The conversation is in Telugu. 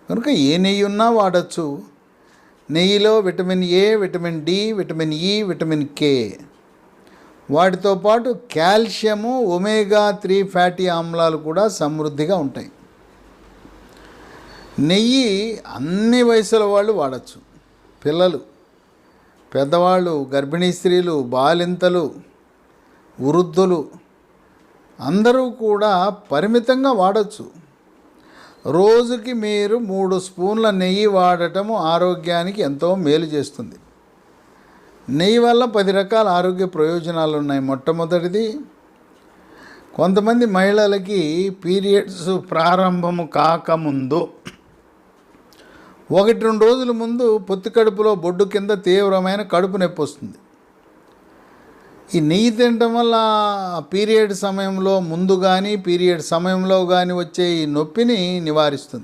కనుక ఏ నెయ్యి ఉన్నా వాడచ్చు. నెయ్యిలో vitamin A, vitamin D, vitamin E, vitamin K, వాటితో పాటు కాల్షియము, ఒమేగా 3 ఫ్యాటీ ఆమ్లాలు కూడా సమృద్ధిగా ఉంటాయి. నెయ్యి అన్ని వయసుల వాళ్ళు వాడచ్చు. పిల్లలు, పెద్దవాళ్ళు, గర్భిణీ స్త్రీలు, బాలింతలు, వృద్ధులు అందరూ కూడా పరిమితంగా వాడచ్చు. రోజుకి మీరు 3 స్పూన్ల నెయ్యి వాడటము ఆరోగ్యానికి ఎంతో మేలు చేస్తుంది. నెయ్యి వల్ల 10 రకాల ఆరోగ్య ప్రయోజనాలు ఉన్నాయి. మొట్టమొదటిది, కొంతమంది మహిళలకి పీరియడ్స్ ప్రారంభము కాకముందు 1-2 రోజుల ముందు పొత్తి కడుపులో బొడ్డు కింద తీవ్రమైన కడుపు నొప్పి వస్తుంది. ఈ నెయ్యి తినటం వల్ల పీరియడ్ సమయంలో ముందు కానీ పీరియడ్ సమయంలో కానీ వచ్చే ఈ నొప్పిని నివారిస్తుంది.